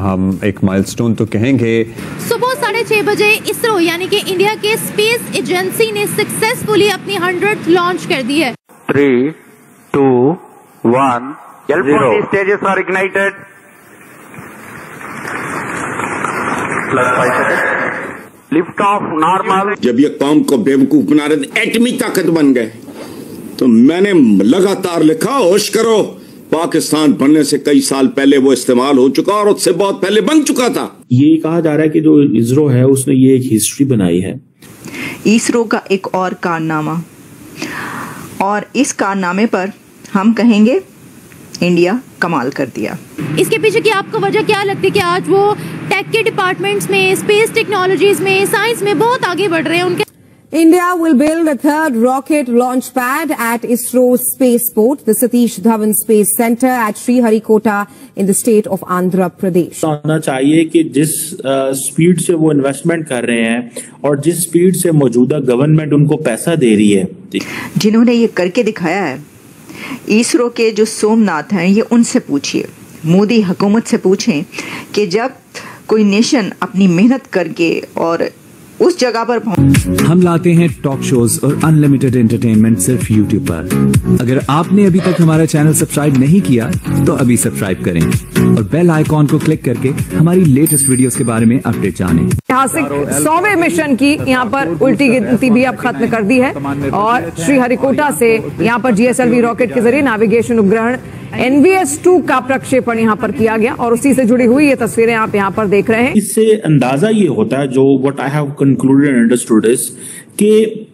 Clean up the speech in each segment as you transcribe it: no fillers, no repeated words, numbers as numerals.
हम एक माइलस्टोन तो कहेंगे। सुबह 6:30 बजे इसरो यानी कि इंडिया के स्पेस एजेंसी ने सक्सेसफुली अपनी 100th लॉन्च कर दी है। 3, 2, 1, 0 stages are ignited. +5 seconds. Lift off normal. जब ये कौम को बेवकूफ बना रहे थे, एटमी ताकत बन गए, तो मैंने लगातार लिखा होश करो, पाकिस्तान बनने से कई साल पहले वो इस्तेमाल हो चुका और उससे बहुत पहले बन चुका था। ये कहा जा रहा है कि जो इसरो है उसने ये एक हिस्ट्री बनाई है। इसरो का एक और कारनामा, और इस कारनामे पर हम कहेंगे इंडिया कमाल कर दिया। इसके पीछे की आपको वजह क्या लगती है कि आज वो टेक के डिपार्टमेंट्स में, स्पेस टेक्नोलॉजीज में, साइंस में बहुत आगे बढ़ रहे हैं। उनके India will build a third rocket launch pad at ISRO's spaceport, the Satish Dhawan Space Center at Sriharikota in the state of Andhra Pradesh. होना चाहिए कि जिस स्पीड से वो इन्वेस्टमेंट कर रहे हैं और जिस स्पीड से मौजूदा गवर्नमेंट उनको पैसा दे रही है, जिन्होंने ये करके दिखाया है, इसरो के जो सोमनाथ हैं, ये उनसे पूछिए, मोदी हुकूमत से पूछें कि जब कोई नेशन अपनी मेहनत करके और उस जगह पर हम लाते हैं टॉक शोज और अनलिमिटेड एंटरटेनमेंट सिर्फ YouTube पर। अगर आपने अभी तक हमारा चैनल सब्सक्राइब नहीं किया तो अभी सब्सक्राइब करें और बेल आइकॉन को क्लिक करके हमारी लेटेस्ट वीडियोस के बारे में अपडेट जानें। ऐतिहासिक 100वें मिशन की यहाँ पर उल्टी गिनती भी अब खत्म कर दी है और श्रीहरिकोटा से यहाँ पर GSLV रॉकेट के जरिए नेविगेशन उपग्रहण NVS-2 का प्रक्षेपण यहाँ पर किया गया और उसी से जुड़ी हुई ये तस्वीरें आप यहाँ पर देख रहे हैं। इससे अंदाजा ये होता है, जो what I have concluded and understood is कि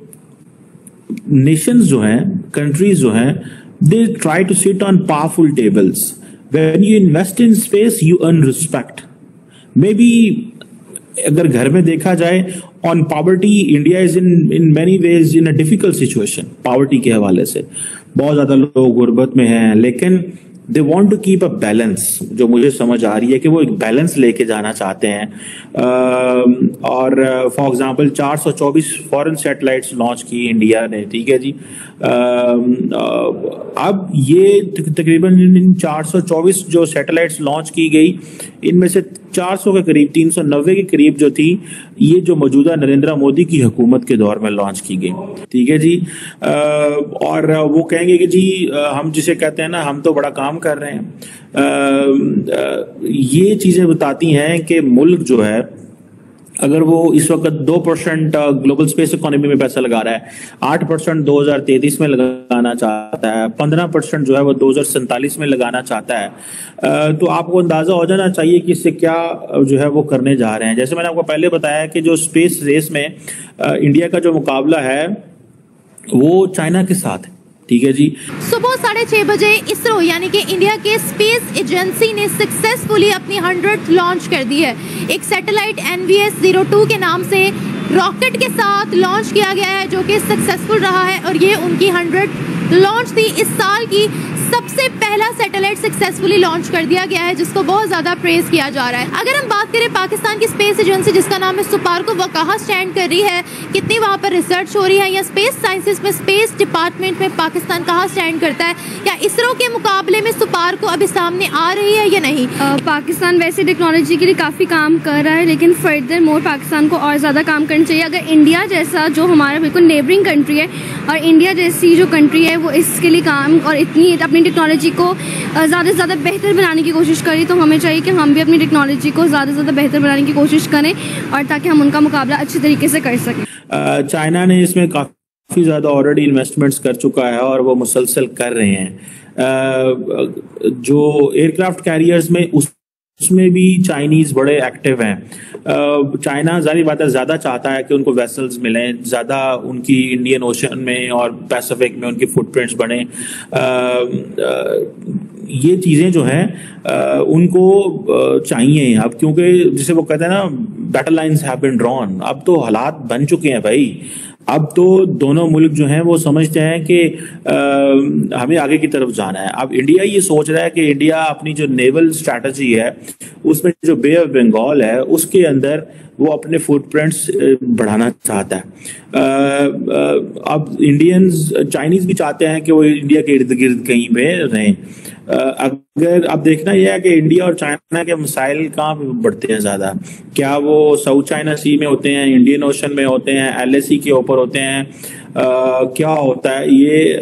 नेशंस जो हैं, कंट्रीज जो हैं, they try to sit on powerful tables. When you invest in space you earn respect. Maybe अगर घर में देखा जाए, on poverty India is in many ways in a difficult situation. Poverty के हवाले से बहुत ज्यादा लोग गुर्बत में हैं, लेकिन they want to keep a balance. जो मुझे समझ आ रही है कि वो एक बैलेंस लेके जाना चाहते हैं। और for example 424 foreign satellites launch की इंडिया ने, ठीक है जी। अब ये तकरीबन इन 424 जो सैटेलाइट्स लॉन्च की गई, इनमें से 400 के करीब, 390 के करीब जो थी, ये जो मौजूदा नरेंद्र मोदी की हुकूमत के दौर में लॉन्च की गई, ठीक है जी। और वो कहेंगे कि जी हम जिसे कहते हैं ना, हम तो बड़ा काम कर रहे हैं। ये चीजें बताती हैं कि मुल्क जो है, अगर वो इस वक्त 2% ग्लोबल स्पेस इकोनॉमी में पैसा लगा रहा है, 8% 2033 में लगाना चाहता है, 15% जो है वो 2047 में लगाना चाहता है, तो आपको अंदाजा हो जाना चाहिए कि इससे क्या जो है वो करने जा रहे हैं। जैसे मैंने आपको पहले बताया कि जो स्पेस रेस में इंडिया का जो मुकाबला है वो चाइना के साथ है, ठीक है जी। सुबह 6:30 बजे इसरो यानी कि इंडिया के स्पेस एजेंसी ने सक्सेसफुली अपनी 100th लॉन्च कर दी है। एक सैटेलाइट NVS-02 के नाम से रॉकेट के साथ लॉन्च किया गया है, जो कि सक्सेसफुल रहा है और ये उनकी 100th लॉन्च थी। इस साल की सबसे पहला सैटेलाइट सक्सेसफुली लॉन्च कर दिया गया है, जिसको बहुत ज्यादा प्रेज किया जा रहा है। अगर हम बात करें पाकिस्तान की स्पेस एजेंसी जिसका नाम है सुपार्को, वो कहाँ स्टैंड कर रही है, कितनी वहाँ पर रिसर्च हो रही है, या स्पेस साइंसेज में, स्पेस डिपार्टमेंट में पाकिस्तान कहाँ स्टैंड करता है, या इसरो के मुकाबले में सुपार्को अभी सामने आ रही है या नहीं? पाकिस्तान वैसे टेक्नोलॉजी के लिए काफ़ी काम कर रहा है, लेकिन फर्दर मोर पाकिस्तान को और ज़्यादा काम करना चाहिए। अगर इंडिया जैसा जो हमारा बिल्कुल नेबरिंग कंट्री है और इंडिया जैसी जो कंट्री है वो इसके लिए काम और इतनी अपनी टेक्नोलॉजी को ज़्यादा से ज़्यादा बेहतर बनाने की कोशिश करें, तो हमें चाहिए कि हम भी अपनी टेक्नोलॉजी को ज़्यादा से ज़्यादा बेहतर बनाने की कोशिश करें और ताकि हम उनका मुकाबला अच्छी तरीके से कर सकें। चाइना ने इसमें काफ़ी ज़्यादा ऑलरेडी इन्वेस्टमेंट्स कर चुका है और वो मुसलसल कर रहे हैं। जो एयरक्राफ्ट कैरियर्स में उसमें भी चाइनीज बड़े एक्टिव हैं। चाइना जाहिर बात है ज़्यादा चाहता है कि उनको वेसल्स मिलें, ज़्यादा उनकी इंडियन ओशन में और पैसिफिक में उनकी फुटप्रिंट्स बने। ये चीज़ें जो हैं उनको चाहिए अब, क्योंकि जिसे वो कहते हैं ना, battle lines have been drawn. अब तो हालात बन चुके हैं भाई। अब तो दोनों मुल्क जो हैं वो समझते हैं कि हमें आगे की तरफ जाना है। अब इंडिया ये सोच रहा है कि इंडिया अपनी जो नेवल स्ट्रैटेजी है उसमें जो बे ऑफ बंगाल है उसके अंदर वो अपने फुटप्रिंट्स बढ़ाना चाहता है। अब इंडियंस, चाइनीज भी चाहते हैं कि वो इंडिया के इर्द गिर्द कहीं पे रहें। अगर आप देखना यह है कि इंडिया और चाइना के मिसाइल कहाँ पे बढ़ते हैं ज्यादा, क्या वो साउथ चाइना सी में होते हैं, इंडियन ओशन में होते हैं, LAC के ऊपर होते हैं, क्या होता है ये?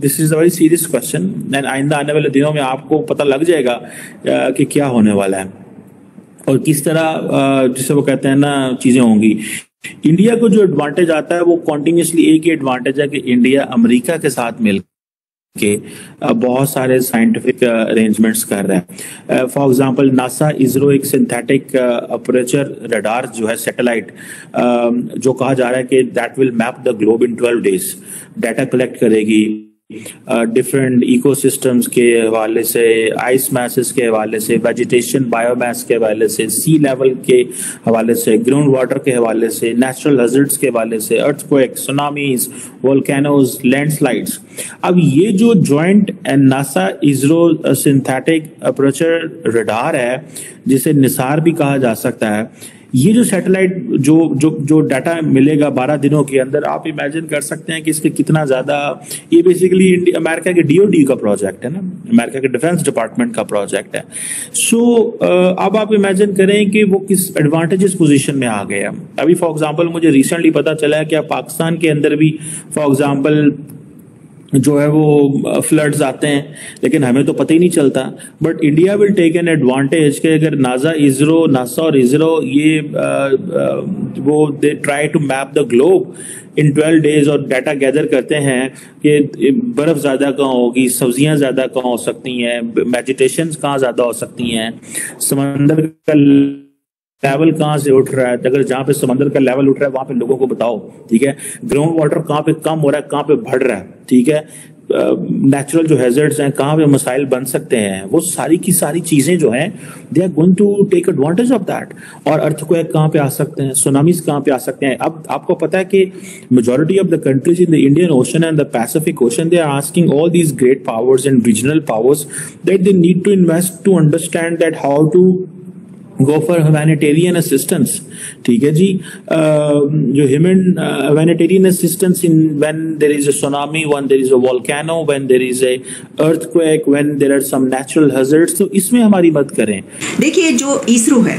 This is a very serious question and आइंदा आने वाले दिनों में आपको पता लग जाएगा कि क्या होने वाला है और किस तरह जिसे वो कहते हैं ना चीजें होंगी। इंडिया को जो एडवांटेज आता है वो कॉन्टिन्यूसली एक ही एडवांटेज है कि इंडिया अमेरिका के साथ मिल के बहुत सारे साइंटिफिक अरेंजमेंट्स कर रहा है। फॉर एग्जांपल नासा इसरो एक सिंथेटिक अपर्चर रडार जो है सैटेलाइट जो कहा जा रहा है कि that will map the globe in 12 days, data collect करेगी डिफरेंट इकोसिस्टम्स के हवाले से, आइस मैसेस के हवाले से, वेजिटेशन बायोमास के हवाले से, सी लेवल के हवाले से, ग्राउंड वाटर के हवाले से, नेचुरल हैजर्ड्स के हवाले से, अर्थक्वेक, सुनामीज, वोल्केनोज, लैंडस्लाइड्स। अब ये जो joint NASA ISRO synthetic aperture radar है जिसे निसार भी कहा जा सकता है, ये जो सैटेलाइट जो डाटा मिलेगा 12 दिनों के अंदर, आप इमेजिन कर सकते हैं कि इसके कितना ज्यादा, ये बेसिकली अमेरिका के DOD का प्रोजेक्ट है ना, अमेरिका के डिफेंस डिपार्टमेंट का प्रोजेक्ट है। सो अब आप इमेजिन करें कि वो किस एडवांटेजेस पोजीशन में आ गया। अभी फॉर एग्जांपल मुझे रिसेंटली पता चला है कि पाकिस्तान के अंदर भी फॉर एग्जांपल जो है वो फ्लड्स आते हैं, लेकिन हमें तो पता ही नहीं चलता। But India will take an advantage कि अगर नासा और इसरो ये वो they try to map the globe in 12 days और डाटा गैदर करते हैं कि बर्फ ज्यादा कहाँ होगी, सब्जियां ज्यादा कहाँ हो सकती हैं, वेजिटेशन कहाँ ज्यादा हो सकती हैं, समंदर का लेवल कहाँ से उठ रहा है, अगर जहाँ पे समंदर का लेवल उठ रहा है वहां पे लोगों को बताओ, ठीक है, ग्राउंड वाटर कहाँ पे कम हो रहा है, कहाँ पे बढ़ रहा है, ठीक है, नेचुरल जो हैजर्ड्स हैं कहाँ पे मसाइल बन सकते हैं, वो सारी की सारी चीजें जो हैं they are going to take advantage of that. और अर्थक्वेक कहाँ पे आ सकते हैं, सुनामीज कहाँ पे आ सकते हैं। अब आपको पता है कि majority of the countries in the Indian ocean and the Pacific ocean they are asking all these great powers and regional powers that they need to invest to understand that how to go for humanitarian assistance, ठीक है जी, जो humanitarian assistance in when there is a tsunami, when there is a volcano, when there is a earthquake, when there are some natural hazards, तो इसमें हमारी मदद करें। देखिए जो इसरो है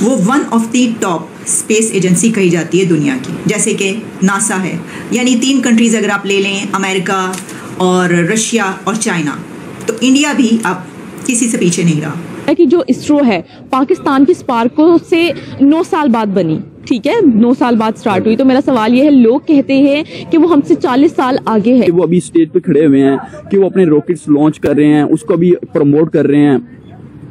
वो one of the top space agency कही जाती है दुनिया की, जैसे कि नासा है, यानी 3 कंट्रीज अगर आप ले लें, अमेरिका और रशिया और चाइना, तो इंडिया भी अब किसी से पीछे नहीं रहा। कि जो इसरो है पाकिस्तान की स्पार्को से 9 साल बाद बनी, ठीक है, 9 साल बाद स्टार्ट हुई। तो मेरा सवाल ये है, लोग कहते हैं कि वो हमसे 40 साल आगे है। वो अभी स्टेज पे खड़े हुए हैं कि वो अपने रॉकेट्स लॉन्च कर रहे हैं, उसको अभी प्रमोट कर रहे हैं,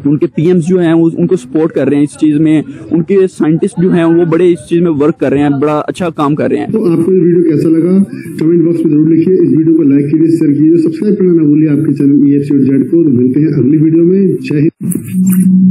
उनके PMs जो हैं उनको सपोर्ट कर रहे हैं इस चीज में, उनके साइंटिस्ट जो हैं वो बड़े इस चीज में वर्क कर रहे हैं, बड़ा अच्छा काम कर रहे हैं। तो आपको ये वीडियो कैसा लगा कमेंट बॉक्स में जरूर लिखिए, इस वीडियो को लाइक कीजिए, शेयर कीजिए, सब्सक्राइब करना ना भूलिए आपके चैनल EFC और जेड को। मिलते हैं अगली वीडियो में। जय हिंद।